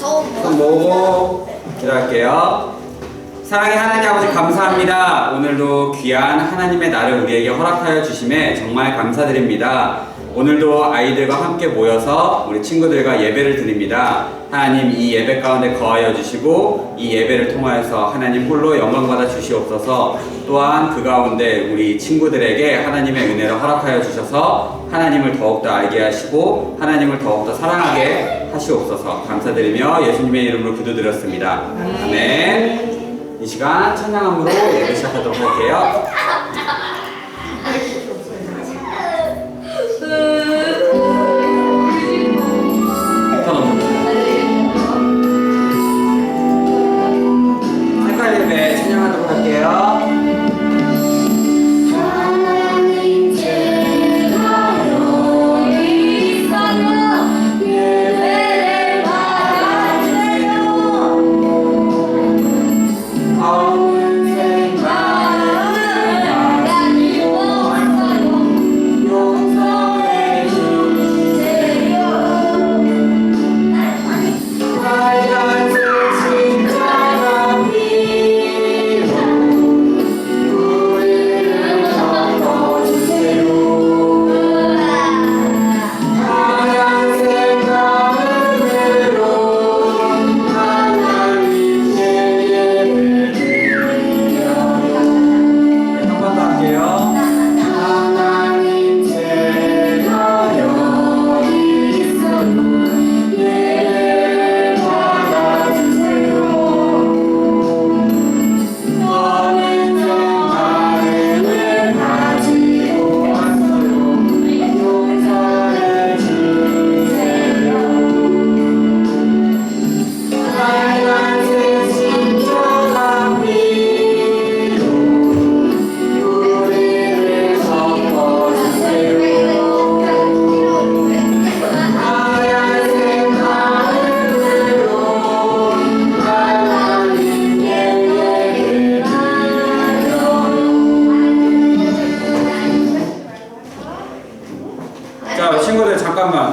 손 모으고 기도할게요. 사랑의 하나님 아버지 감사합니다. 오늘도 귀한 하나님의 날을 우리에게 허락하여 주심에 정말 감사드립니다. 오늘도 아이들과 함께 모여서 우리 친구들과 예배를 드립니다. 하나님 이 예배 가운데 거하여 주시고 이 예배를 통하여서 하나님 홀로 영광 받아 주시옵소서. 또한 그 가운데 우리 친구들에게 하나님의 은혜를 허락하여 주셔서 하나님을 더욱더 알게 하시고 하나님을 더욱더 사랑하게 하시옵소서. 감사드리며 예수님의 이름으로 기도드렸습니다. 아멘. 이 시간 찬양함으로 예배 시작하도록 할게요. 색깔 예배 찬양하도록 할게요.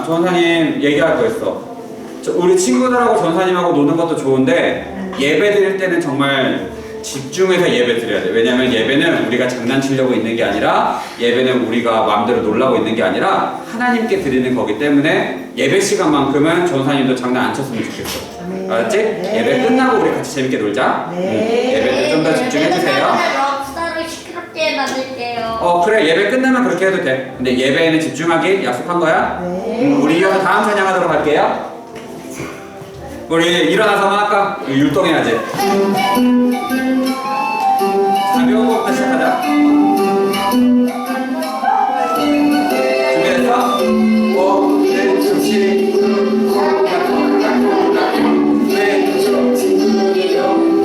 전사님 얘기할 거 있어. 우리 친구들하고 전사님하고 노는 것도 좋은데 예배 드릴 때는 정말 집중해서 예배 드려야 돼. 왜냐면 예배는 우리가 장난치려고 있는 게 아니라 예배는 우리가 마음대로 놀라고 있는 게 아니라 하나님께 드리는 거기 때문에 예배 시간만큼은 전사님도 장난 안 쳤으면 좋겠어. 알았지? 네. 예배 끝나고 우리 같이 재밌게 놀자. 네. 예배 때 좀 더 집중해주세요. 시끄럽게 만들게요. 그래 예배 끝나면 그렇게 해도 돼. 근데 예배에는 집중하기 약속한 거야? 네. 우리 이어서 다음 찬양하도록 할게요. 우리 일어나서만 할까? 율동해야지. 가벼운 것부터 시작하자. 준비됐어? 왼쪽 친구 왼쪽 친구요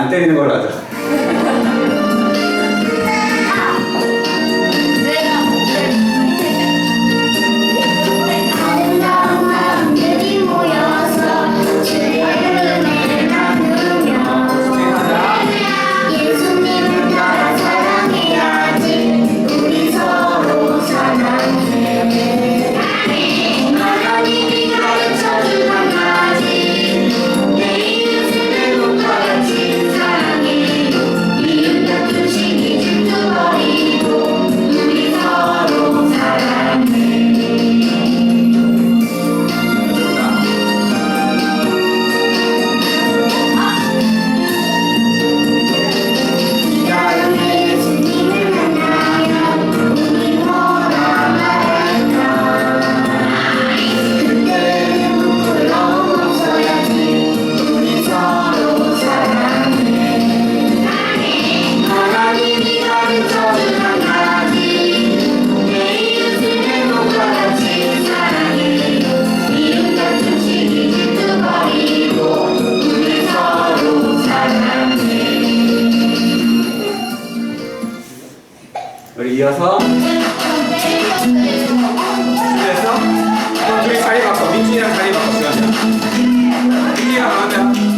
안 때리는 걸로 하자. 사랑해 일어서. 준비했어? 그럼 둘이 자리 바꿔. 민준이랑 자리 바꿔. 수현이랑. 민준이랑 가운데.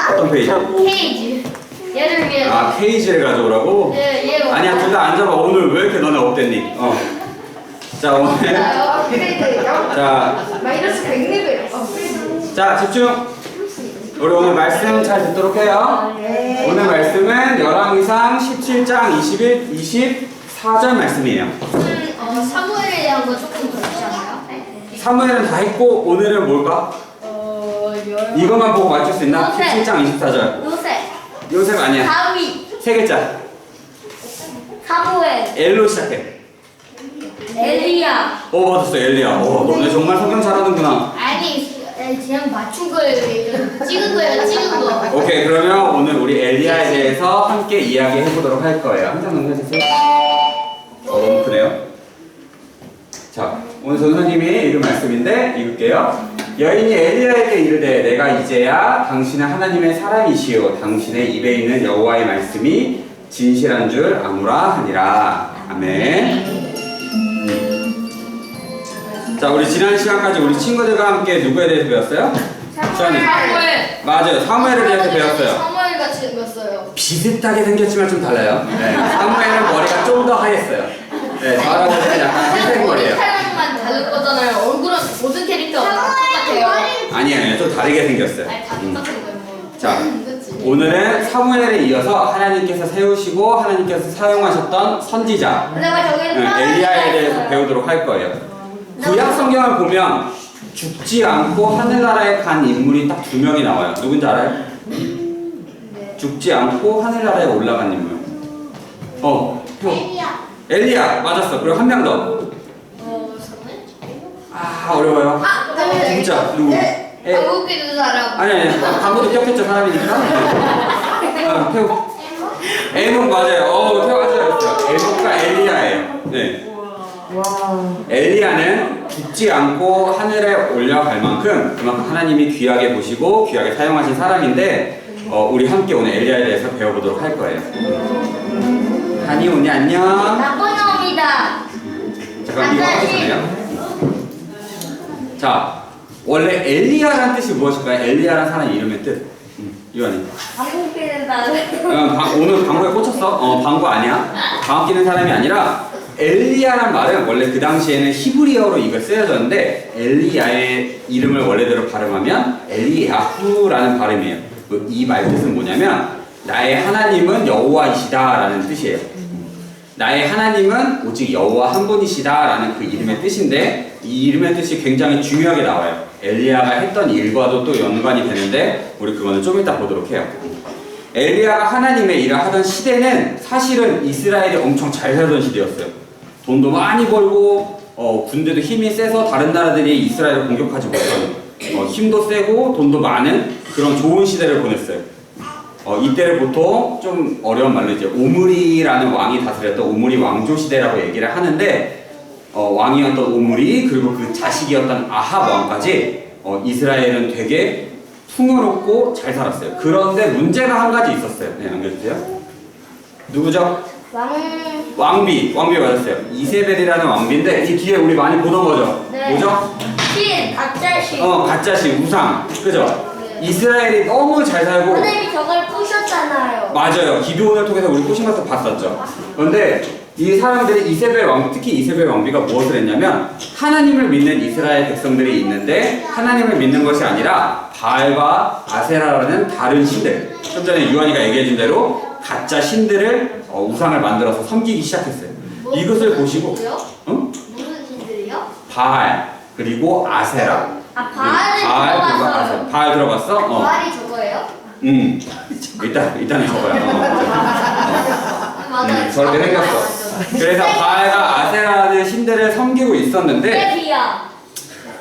어떤 페이지? 케이지. 얘를 위해. 아, 케이지를 가져오라고? 네, 얘. 아니야, 둘 다 앉아봐. 오늘 왜 이렇게 너네 업됐니? 자, 오늘. 그레이드요? 자, 마이너스 100레벨. 자, 집중. 우리 오늘 말씀 잘 듣도록 해요. 오늘 말씀은 열왕기상 17장 21, 24절 말씀이에요. 사무엘에 대한 거 조금 그렇지 않아요? 사무엘은 다 했고 오늘은 뭘까? 이것만 보고 맞출 수 있나? 요셉. 17장 24절. 요셉, 요셉 아니야. 다윗, 세 글자. 사무엘, 엘로 시작해. 엘리야. 맞았어, 엘리야. 너네 정말 성경 잘하는구나. 아니, 그냥 맞춘 거예요. 찍은 거예요, 찍은 거. 오케이, 그러면 오늘 우리 엘리야에 대해서 함께 이야기해 보도록 할 거예요. 한 장 넘겨주세요. 너무 크네요. 자, 오늘 전사님이 읽은 말씀인데 읽을게요. 여인이 엘리야에게 이르되 내가 이제야 당신은 하나님의 사람이시요 당신의 입에 있는 여호와의 말씀이 진실한 줄 아노라 하니라. 아멘. 자, 우리 지난 시간까지 우리 친구들과 함께 누구에 대해서 배웠어요? 주환이. 사무엘. 맞아요. 사무엘에 대해서 배웠어요. 사무엘 같이 생겼어요. 비슷하게 생겼지만 좀 달라요. 네, 사무엘은 머리가 좀 더 하얘어요. 네, 저 할아버지는 약간 회색 머리예요. 색깔만 다를 거잖아요. 얼굴은 모든 캐릭터가 똑같아요. 아니에요. 좀 다르게 생겼어요. 아니, 다 똑같은 거예요. 뭐. 자, 그치? 오늘은 사무엘에 이어서 하나님께서 세우시고 하나님께서 사용하셨던 선지자 엘리야에 대해서 배우도록 할 거예요. 구약 성경을 보면 죽지 않고 하늘나라에 간 인물이 딱 2명이 나와요. 누군지 알아요? 죽지 않고 하늘나라에 올라간 인물. 엘리야 맞았어. 그리고 한 명 더. 사무엘? 어려워요. 진짜 누구? 한국에 있는 사람. 아니 방금도 기억했죠 사람이니까. 태우. 에녹 맞아요. 태우 아주 잘했어요. 에녹과 엘리야예요. 네. 엘리야는 죽지 않고 하늘에 올라갈 만큼 그만큼 하나님이 귀하게 보시고 귀하게 사용하신 사람인데 우리 함께 오늘 엘리야에 대해서 배워보도록 할 거예요. 한이 오니 안녕. 나쁘나옵니다. 잠깐 이거 하기 전에요. 자, 원래 엘리야라는 뜻이 무엇일까요? 엘리야라는 사람 이름의 뜻. 이완이. 방구 끼는 사람. 오늘 방구에 꽂혔어? 방구 아니야. 방구 끼는 사람이 아니라 엘리야란 말은 원래 그 당시에는 히브리어로 이걸 쓰여졌는데 엘리야의 이름을 원래대로 발음하면 엘리야후라는 발음이에요. 이 말 뜻은 뭐냐면 나의 하나님은 여호와이시다라는 뜻이에요. 나의 하나님은 오직 여호와 한 분이시다라는 그 이름의 뜻인데 이 이름의 뜻이 굉장히 중요하게 나와요. 엘리야가 했던 일과도 또 연관이 되는데 우리 그거는 좀 이따 보도록 해요. 엘리야가 하나님의 일을 하던 시대는 사실은 이스라엘이 엄청 잘 살던 시대였어요. 돈도 많이 벌고 군대도 힘이 세서 다른 나라들이 이스라엘을 공격하지 못하는 힘도 세고 돈도 많은 그런 좋은 시대를 보냈어요. 이때를 보통 좀 어려운 말로 이제 오므리라는 왕이 다스렸던 오므리 왕조 시대라고 얘기를 하는데 왕이었던 오므리 그리고 그 자식이었던 아합 왕까지 이스라엘은 되게 풍요롭고 잘 살았어요. 그런데 문제가 한 가지 있었어요. 네, 남겨주세요. 누구죠? 왕비 맞았어요. 이세벨이라는 왕비인데 이 뒤에 우리 많이 보던 거죠? 네. 뭐죠? 가짜 신. 가짜 신, 우상. 그죠? 네. 이스라엘이 너무 잘 살고 하나님이 저걸 부셨잖아요. 맞아요. 기드온을 통해서 우리 꼬시면서 봤었죠. 그런데 이 사람들이 특히 이세벨 왕비가 무엇을 했냐면 하나님을 믿는 이스라엘 백성들이 있는데 하나님을 믿는 것이 아니라 바알과 아세라라는 다른 신들, 좀 전에 유한이가 얘기해준 대로 가짜 신들을 우상을 만들어서 섬기기 시작했어요. 이것을 보시고 무슨 신들이요? 바알 그리고 아세라. 바알 들어봤어? 바알이 저거예요? 일단은 적어요. 맞아요. 저렇게 생겼어. 그래서 바알과 아세라는 신들을 섬기고 있었는데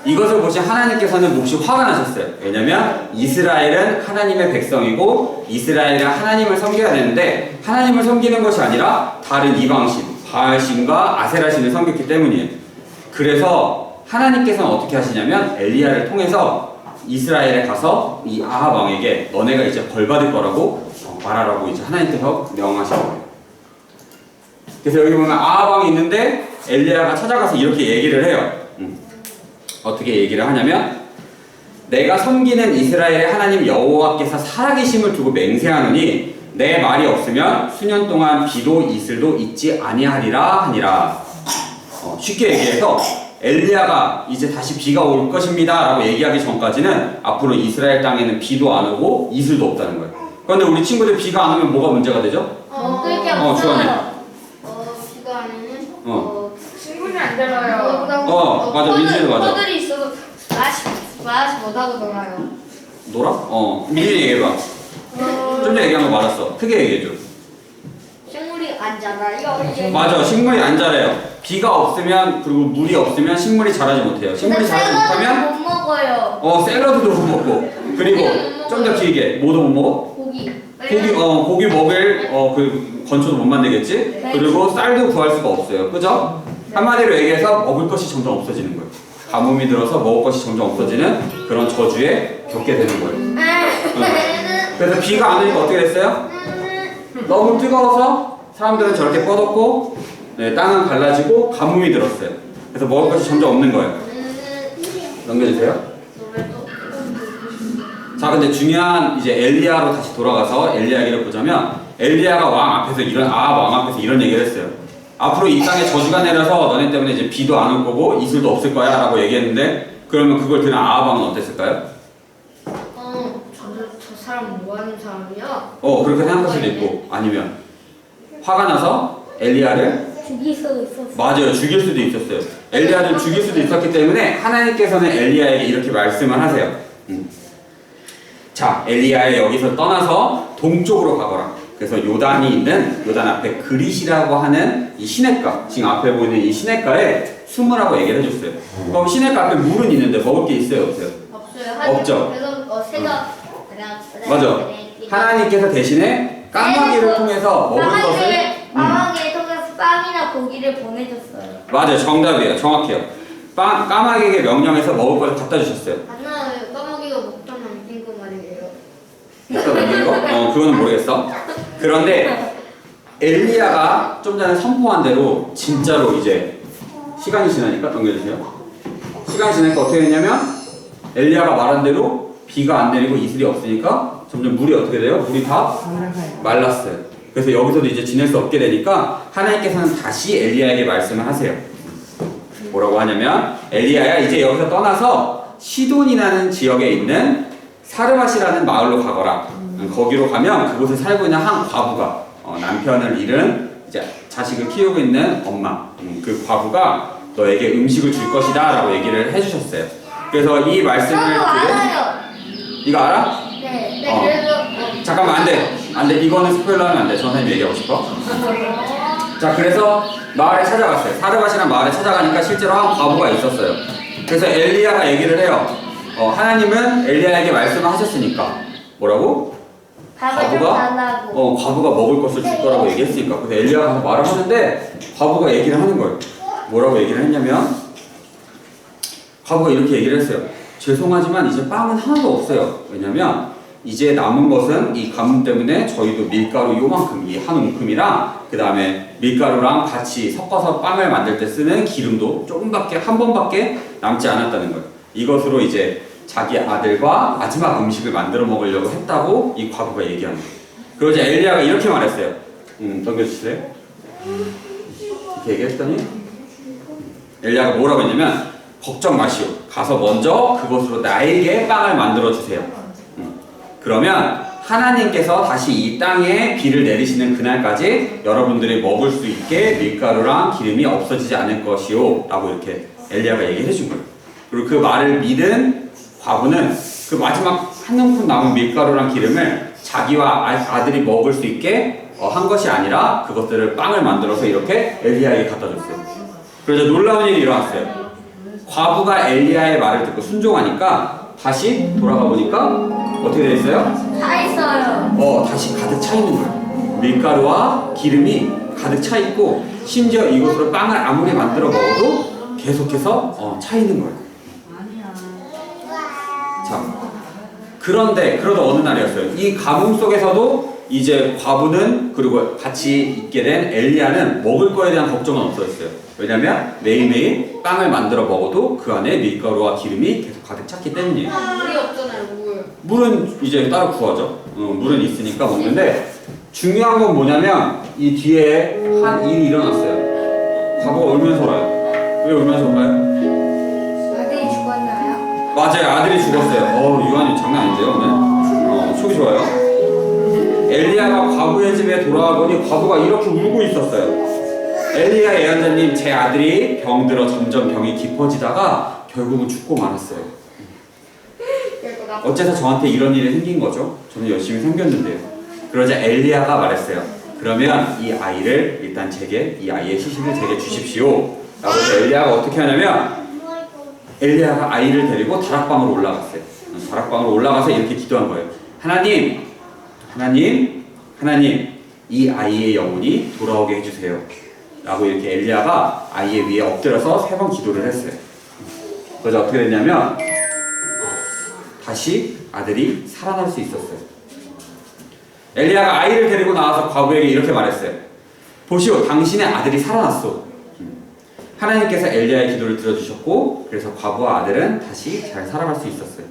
이것을 보신 하나님께서는 몹시 화가 나셨어요. 왜냐면 이스라엘은 하나님의 백성이고 이스라엘은 하나님을 섬겨야 되는데 하나님을 섬기는 것이 아니라 다른 이방신, 바알신과 아세라신을 섬겼기 때문이에요. 그래서 하나님께서는 어떻게 하시냐면 엘리야를 통해서 이스라엘에 가서 이 아합 왕에게 너네가 이제 벌 받을 거라고 말하라고 이제 하나님께서 명하신 거예요. 그래서 여기 보면 아합 왕이 있는데 엘리야가 찾아가서 이렇게 얘기를 해요. 어떻게 얘기를 하냐면 내가 섬기는 이스라엘의 하나님 여호와께서 살아계심을 두고 맹세하노니 내 말이 없으면 수년 동안 비도 이슬도 있지 아니하리라 하니라. 쉽게 얘기해서 엘리야가 이제 다시 비가 올 것입니다 라고 얘기하기 전까지는 앞으로 이스라엘 땅에는 비도 안 오고 이슬도 없다는 거예요. 그런데 우리 친구들 비가 안 오면 뭐가 문제가 되죠? 그렇게 주원이. 비가 안 오면 친구는 안 들어요. 맞아. 민지도 맞아. 포들이 있어서 말하지 못하고 놀아요. 놀아? 민준이 얘기해봐. 좀 전에 얘기한 거 맞았어. 크게 얘기해줘. 식물이 안 자라요. 맞아. 식물이 안 자라요. 비가 없으면 그리고 물이 없으면 식물이 자라지 못해요. 식물이 자라지 못하면 못 먹어요. 샐러드도 못 먹고 그리고 좀 더 길게 뭐도 못 먹어? 고기. 고기 먹을 그 건초도 못 만들겠지? 그리고 쌀도 구할 수가 없어요. 그죠? 한마디로 얘기해서 먹을 것이 점점 없어지는 거예요. 가뭄이 들어서 먹을 것이 점점 없어지는 그런 저주에 겪게 되는 거예요. 그래서 비가 안 오니까 어떻게 됐어요? 너무 뜨거워서 사람들은 저렇게 뻗었고 땅은 갈라지고 가뭄이 들었어요. 그래서 먹을 것이 점점 없는 거예요. 넘겨주세요. 자, 근데 중요한 이제 엘리야로 다시 돌아가서 엘리야 얘기를 보자면 엘리야가 왕 앞에서 이런 얘기를 했어요. 앞으로 이 땅에 저주가 내려서 너네 때문에 이제 비도 안 올 거고 이슬도 없을 거야 라고 얘기했는데 그러면 그걸 들은 아합 왕은 어땠을까요? 저 사람 뭐 하는 사람이야? 그렇게 생각할 수도 있고 아니면 화가 나서 엘리야를 죽일 수도 있었어. 맞아요. 죽일 수도 있었어요. 엘리야를 죽일 수도 있었기 때문에 하나님께서는 엘리야에게 이렇게 말씀을 하세요. 자, 엘리야에 여기서 떠나서 동쪽으로 가거라. 그래서 요단 앞에 그릿이라고 하는 이 시냇가, 지금 앞에 보이는 이 시냇가에 숨으라고 얘기를 해줬어요. 그럼 시냇가 앞에 물은 있는데 먹을 게 있어요, 없어요? 없어요. 없죠. 그래서 새가 맞아. 하나님께서 대신에 까마귀를 통해서 먹을 것을 까마귀를 통해서 빵이나 고기를 보내줬어요. 맞아요. 정답이에요. 정확해요. 까마귀에게 명령해서 먹을 걸 갖다 주셨어요. 안나 까마귀가 먹다 남긴 거 말이에요. 먹다 남긴 거? 그거는 모르겠어. 그런데 엘리야가 좀 전에 선포한 대로 진짜로 이제 시간이 지나니까 넘겨주세요. 시간이 지나니까 어떻게 됐냐면 엘리야가 말한 대로 비가 안 내리고 이슬이 없으니까 점점 물이 어떻게 돼요? 물이 다 말랐어요. 그래서 여기서도 이제 지낼 수 없게 되니까 하나님께서는 다시 엘리야에게 말씀을 하세요. 뭐라고 하냐면 엘리야야 이제 여기서 떠나서 시돈이라는 지역에 있는 사르밧이라는 마을로 가거라. 거기로 가면 그곳에 살고 있는 한 과부가 남편을 잃은 이제 자식을 키우고 있는 엄마 그 과부가 너에게 음식을 줄 것이다 라고 얘기를 해주셨어요. 그래서 이 말씀을 알아요. 이거 알아? 네. 그래서 잠깐만 안돼 이거는 스포일러 하면 안돼. 선생님 얘기하고 싶어. 자, 그래서 마을에 찾아갔어요. 사르밧이라는 마을에 찾아가니까 실제로 한 과부가 있었어요. 그래서 엘리야가 얘기를 해요. 하나님은 엘리야에게 말씀을 하셨으니까 뭐라고? 과부가 먹을 것을 줄 거라고 얘기했으니까. 그래서 엘리야가 가서 말을 하는데 과부가 얘기를 하는 거예요. 뭐라고 얘기를 했냐면 과부가 이렇게 얘기를 했어요. 죄송하지만 이제 빵은 하나도 없어요. 왜냐면 이제 남은 것은 이 가뭄 때문에 저희도 밀가루 요만큼 이 한 움큼이랑 그 다음에 밀가루랑 같이 섞어서 빵을 만들 때 쓰는 기름도 한 번밖에 남지 않았다는 거예요. 이것으로 이제 자기 아들과 마지막 음식을 만들어 먹으려고 했다고 이 과부가 얘기하는 거예요. 그러자 엘리야가 이렇게 말했어요. 넘겨주실래요? 이렇게 얘기했더니 엘리야가 뭐라고 했냐면 걱정 마시오. 가서 먼저 그것으로 나에게 빵을 만들어 주세요. 그러면 하나님께서 다시 이 땅에 비를 내리시는 그날까지 여러분들이 먹을 수 있게 밀가루랑 기름이 없어지지 않을 것이오 라고 이렇게 엘리야가 얘기해 준 거예요. 그리고 그 말을 믿은 과부는 그 마지막 한 움큼 남은 밀가루랑 기름을 자기와 아들이 먹을 수 있게 한 것이 아니라 그것들을 빵을 만들어서 이렇게 엘리야에게 갖다 줬어요. 그래서 놀라운 일이 일어났어요. 과부가 엘리야의 말을 듣고 순종하니까 다시 돌아가 보니까 어떻게 돼 있어요? 다 있어요. 다시 가득 차 있는 거예요. 밀가루와 기름이 가득 차 있고 심지어 이것으로 빵을 아무리 만들어 먹어도 계속해서 차 있는 거예요. 자, 그러던 어느 날이었어요. 이 가뭄 속에서도 이제 과부는 그리고 같이 있게 된 엘리야는 먹을 거에 대한 걱정은 없었어요. 왜냐면 매일매일 빵을 만들어 먹어도 그 안에 밀가루와 기름이 계속 가득 찼기 때문이에요. 물이 없잖아요, 물. 물은 이제 따로 구하죠. 물은 있으니까 먹는데 중요한 건 뭐냐면 이 뒤에 한 일이 일어났어요. 과부가 울면서 와요. 왜 울면서 올까요? 맞아요. 아들이 죽었어요. 유한이 장난 아닌데요 오늘? 속이 좋아요. 엘리야가 과부의 집에 돌아와 보니 과부가 이렇게 울고 있었어요. 엘리야 예언자님, 제 아들이 병들어 점점 병이 깊어지다가 결국은 죽고 말았어요. 어째서 저한테 이런 일이 생긴 거죠? 저는 열심히 섬겼는데요. 그러자 엘리야가 말했어요. 그러면 이 아이를 일단 제게, 이 아이의 시신을 제게 주십시오. 라고 해서 엘리야가 어떻게 하냐면 엘리야가 아이를 데리고 다락방으로 올라갔어요. 다락방으로 올라가서 이렇게 기도한 거예요. 하나님, 이 아이의 영혼이 돌아오게 해주세요. 라고 이렇게 엘리야가 아이의 위에 엎드려서 3번 기도를 했어요. 그래서 어떻게 됐냐면 다시 아들이 살아날 수 있었어요. 엘리야가 아이를 데리고 나와서 과부에게 이렇게 말했어요. 보시오, 당신의 아들이 살아났소. 하나님께서 엘리야의 기도를 들어주셨고, 그래서 과부와 아들은 다시 잘 살아갈 수 있었어요.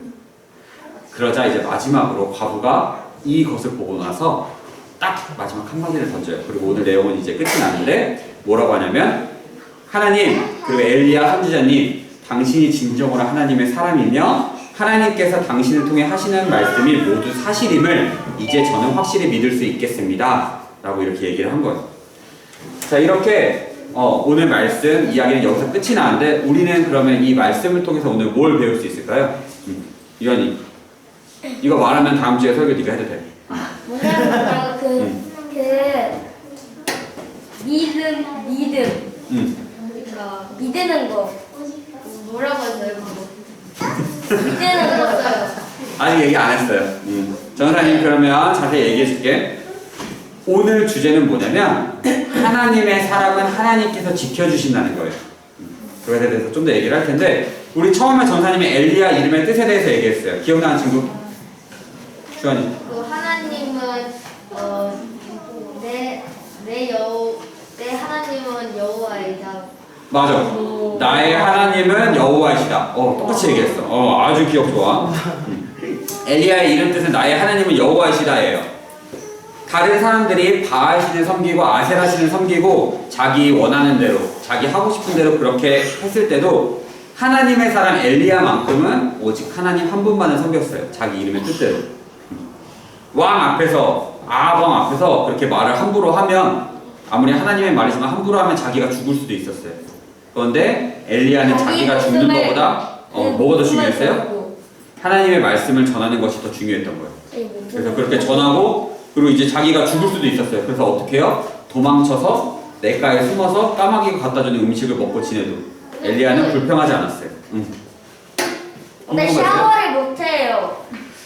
그러자 이제 마지막으로 과부가 이것을 보고 나서 딱 마지막 한마디를 던져요. 그리고 오늘 내용은 이제 끝이 나는데 뭐라고 하냐면, 하나님, 그리고 엘리야 선지자님, 당신이 진정으로 하나님의 사람이며 하나님께서 당신을 통해 하시는 말씀이 모두 사실임을 이제 저는 확실히 믿을 수 있겠습니다. 라고 이렇게 얘기를 한 거예요. 자, 이렇게 오늘 말씀 이야기는 여기서 끝이 나는데, 우리는 그러면 이 말씀을 통해서 오늘 뭘 배울 수 있을까요? 유한이, 이거 말하면 다음 주에 설교 네가 해도 돼. 뭐냐면 믿는 거 뭐라고 했어요? 믿는 거 써요. 아직 얘기 안 했어요. 전사님 그러면 자세히 얘기해 줄게. 오늘 주제는 뭐냐면 하나님의 사람은 하나님께서 지켜주신다는 거예요. 그것에 대해서 좀 더 얘기를 할 텐데, 우리 처음에 전사님이 엘리야 이름의 뜻에 대해서 얘기했어요. 기억나는 친구? 주환이. 그 하나님은 내 하나님은 여호와이다. 맞아. 나의 하나님은 여호와이시다. 똑같이 얘기했어. 아주 기억 좋아. 엘리야의 이름 뜻은 나의 하나님은 여호와이시다예요. 다른 사람들이 바알 신을 섬기고 아세라 신을 섬기고 자기 원하는 대로, 자기 하고 싶은 대로 그렇게 했을 때도 하나님의 사람 엘리야만큼은 오직 하나님 한 분만을 섬겼어요. 자기 이름의 뜻대로. 왕 앞에서, 아방 앞에서 그렇게 말을 함부로 하면, 아무리 하나님의 말이지만 함부로 하면 자기가 죽을 수도 있었어요. 그런데 엘리야는 자기가 죽는 것보다 뭐가 더 중요했어요? 하나님의 말씀을 전하는 것이 더 중요했던 거예요. 그래서 그렇게 전하고, 그리고 이제 자기가 죽을 수도 있었어요. 그래서 어떻게 해요? 도망쳐서 냇가에 숨어서 까마귀가 갖다 주는 음식을 먹고 지내도 엘리야는 불평하지 않았어요. 근데 샤워를 못해요.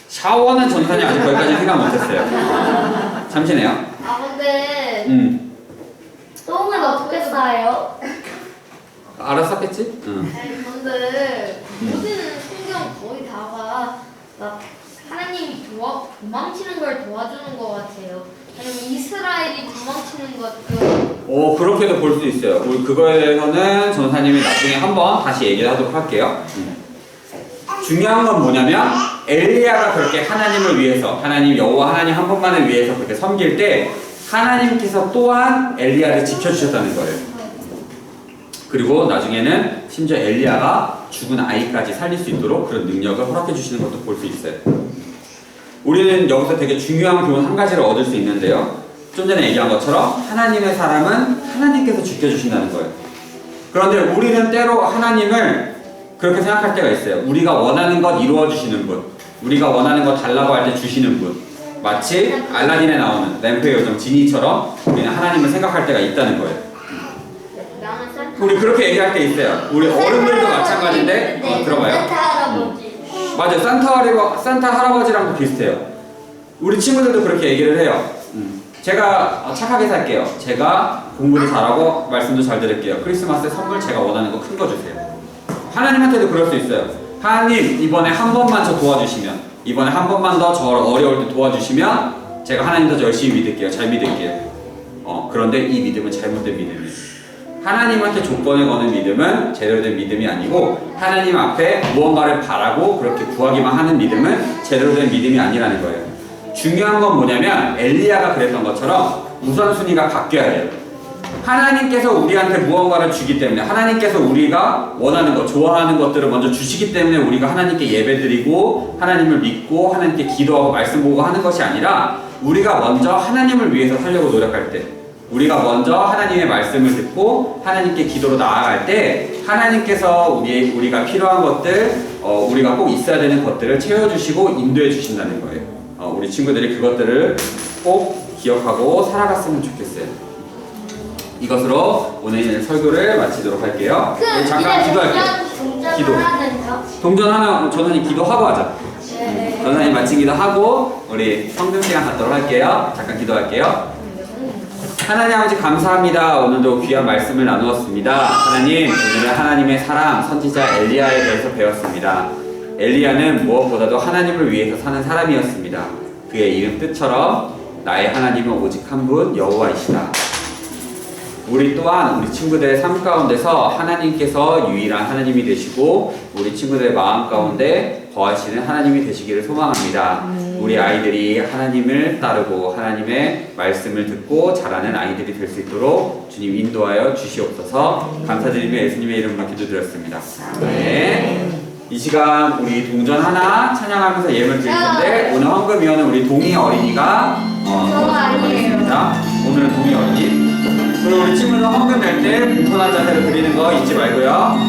샤워는 전사님 아직 거기까지 생각 못했어요. 참시네요. 근데 똥은 어떻게 싸요? 알아서 쌌겠지? 근데 모든 성경 거의 다가 막 하나님이 도망치는 걸 도와주는 것 같아요. 아니면 이스라엘이 도망치는 것도. 그렇게도 볼 수 있어요. 우리 그거에 대해서는 전사님이 나중에 한번 다시 얘기를 하도록 할게요. 중요한 건 뭐냐면 엘리야가 그렇게 하나님을 위해서, 하나님 여호와 하나님 한 분만을 위해서 그렇게 섬길 때 하나님께서 또한 엘리야를 지켜주셨다는 거예요. 그리고 나중에는 심지어 엘리야가 죽은 아이까지 살릴 수 있도록 그런 능력을 허락해 주시는 것도 볼 수 있어요. 우리는 여기서 되게 중요한 교훈 한 가지를 얻을 수 있는데요. 좀 전에 얘기한 것처럼 하나님의 사람은 하나님께서 지켜주신다는 거예요. 그런데 우리는 때로 하나님을 그렇게 생각할 때가 있어요. 우리가 원하는 것 이루어주시는 분, 우리가 원하는 것 달라고 할 때 주시는 분, 마치 알라딘에 나오는 램프의 요정 지니처럼 우리는 하나님을 생각할 때가 있다는 거예요. 우리 그렇게 얘기할 때 있어요. 우리 어른들도 마찬가지인데 들어봐요. 맞아요. 산타 할아버지랑도 비슷해요. 우리 친구들도 그렇게 얘기를 해요. 제가 착하게 살게요. 제가 공부도 잘하고 말씀도 잘 들을게요. 크리스마스에 선물 제가 원하는 거 큰 거 주세요. 하나님한테도 그럴 수 있어요. 하나님 이번에 한 번만 저 도와주시면, 이번에 한 번만 더 저 어려울 때 도와주시면 제가 하나님 더 열심히 믿을게요. 잘 믿을게요. 그런데 이 믿음은 잘못된 믿음이에요. 하나님한테 조건을 거는 믿음은 제대로 된 믿음이 아니고, 하나님 앞에 무언가를 바라고 그렇게 구하기만 하는 믿음은 제대로 된 믿음이 아니라는 거예요. 중요한 건 뭐냐면 엘리야가 그랬던 것처럼 우선순위가 바뀌어야 돼요. 하나님께서 우리한테 무언가를 주기 때문에 하나님께서 우리가 원하는 것, 좋아하는 것들을 먼저 주시기 때문에 우리가 하나님께 예배드리고 하나님을 믿고 하나님께 기도하고 말씀 보고 하는 것이 아니라 우리가 먼저 하나님을 위해서 살려고 노력할 때 우리가 먼저 하나님의 말씀을 듣고 하나님께 기도로 나아갈 때 하나님께서 우리가 필요한 것들 우리가 꼭 있어야 되는 것들을 채워주시고 인도해 주신다는 거예요. 우리 친구들이 그것들을 꼭 기억하고 살아갔으면 좋겠어요. 이것으로 오늘 설교를 마치도록 할게요. 우리 잠깐 기도할게요. 기도. 동전 하나 전원이 기도하고 하자. 전원이 마친 기도하고 우리 성금 시간 갖도록 할게요. 잠깐 기도할게요. 하나님 아버지 감사합니다. 오늘도 귀한 말씀을 나누었습니다. 하나님, 오늘은 하나님의 사람 선지자 엘리야에 대해서 배웠습니다. 엘리야는 무엇보다도 하나님을 위해서 사는 사람이었습니다. 그의 이름 뜻처럼 나의 하나님은 오직 한 분 여호와이시다. 우리 또한 우리 친구들의 삶 가운데서 하나님께서 유일한 하나님이 되시고 우리 친구들의 마음 가운데 거하시는 하나님이 되시기를 소망합니다. 우리 아이들이 하나님을 따르고 하나님의 말씀을 듣고 자라는 아이들이 될 수 있도록 주님 인도하여 주시옵소서. 감사드리며 예수님의 이름으로 기도드렸습니다. 네. 이 시간 우리 동전 하나 찬양하면서 예물 드릴 텐데 오늘 헌금위원은 우리 동희 어린이가 하겠습니다. 오늘은 동희 어린이. 그리고 우리 친구는 헌금 낼 때 공손한 자세로 드리는 거 잊지 말고요.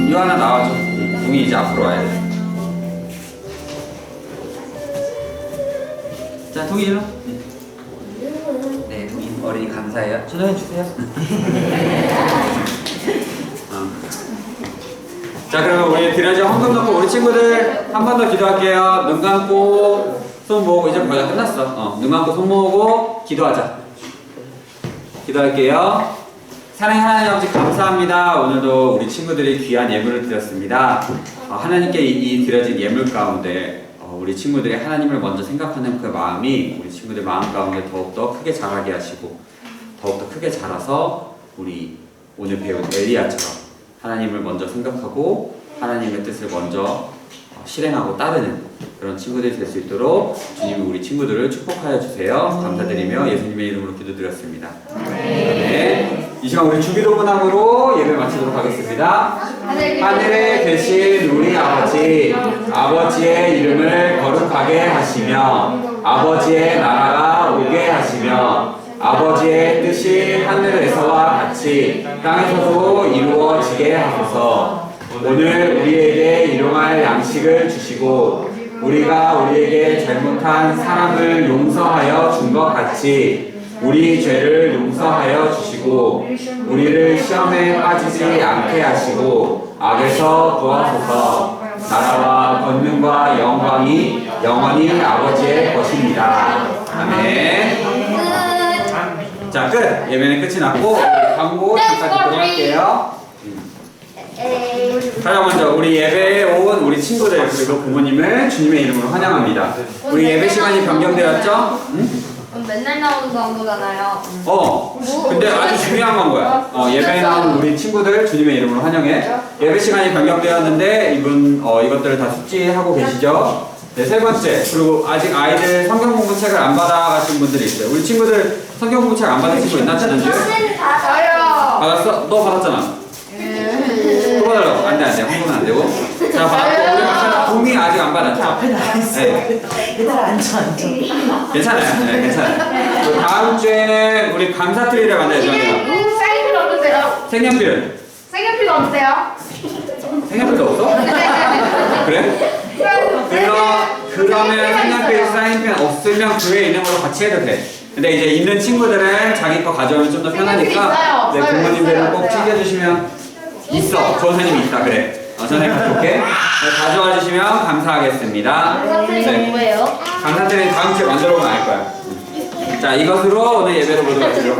이거 하나 나와줘. 동이 이제 앞으로 와야 돼. 자, 동이 일로. 네, 동이 어린이 감사해요. 전화해 주세요. 자, 그러면 우리 드려진 헌금 넣고 우리 친구들 한 번 더 기도할게요. 눈 감고 손 모으고 이제 거의 다 끝났어. 눈 감고 손 모으고 기도하자. 기도할게요. 사랑의 하나님 아버지 감사합니다. 오늘도 우리 친구들이 귀한 예물을 드렸습니다. 하나님께 이 드려진 예물 가운데 우리 친구들이 하나님을 먼저 생각하는 그 마음이 우리 친구들 마음 가운데 더욱더 크게 자라게 하시고 더욱더 크게 자라서 우리 오늘 배운 엘리야처럼 하나님을 먼저 생각하고 하나님의 뜻을 먼저 실행하고 따르는 그런 친구들이 될 수 있도록 주님이 우리 친구들을 축복하여 주세요. 감사드리며 예수님의 이름으로 기도드렸습니다. 네. 이 시간 우리 주기도문함으로 예배 마치도록 하겠습니다. 하늘에 계신 우리 아버지, 아버지의 이름을 거룩하게 하시며 아버지의 나라가 오게 하시며 아버지의 뜻이 하늘에서와 같이 땅에서도 이루어지게 하소서. 오늘 우리에게 일용할 양식을 주시고 우리가 우리에게 잘못한 사람을 용서하여 준 것 같이 우리 죄를 용서하여 주시고 우리를 시험에 빠지지 않게 하시고 악에서 구하소서. 나라와 권능과 영광이 영원히 아버지의 것입니다. 아멘. 자, 끝! 예배는 끝이 났고 광고 잠깐 듣도록 할게요. 가장 먼저 우리 예배에 온 우리 친구들 그리고 부모님을 주님의 이름으로 환영합니다. 우리 예배 시간이 변경되었죠? 응? 맨날 나오는 광고잖아요. 근데 아주 중요한 건 거야. 예배에 나온 우리 친구들 주님의 이름으로 환영해. 예배 시간이 변경되었는데 이분 이것들을 다 숙지하고 계시죠? 네, 세 번째. 그리고 아직 아이들 성경 공부 책을 안 받아가신 분들이 있어요. 우리 친구들 성경 공부 책 안 받은 친구 있나 지난주에? 저요. 받았어? 너 받았잖아. 또 받으라고. 안 돼, 홍보는 안 되고. 자, 받았고, 우리 마찬가지 동이 아직 안 받았죠? 앞에 나가 있어요. 얘들아, 앉아. 괜찮아요. 네, 괜찮아요. 그 다음 주에는 우리 감사트리를 만나요, 저희가. 사인필 없으세요? 색연필은? 색연필 없으세요? 색연필도 없어? 그래? 그럼 그러면 색연필, 사인펜 없으면 그 외에 있는 걸로 같이 해도 돼. 근데 이제 있는 친구들은 자기 거 가져오면 좀 더 편하니까 네, 부모님들은 꼭 챙겨주시면 있어. 조 선생님이 있다. 그래. 선생님 가져올게. 네, 가져와 주시면 감사하겠습니다. 감사드리는 뭐예요? 감사드리는 다음 주에 만들어 보면 알 거야. 자, 이것으로 오늘 예배를 보도록 하겠습니다.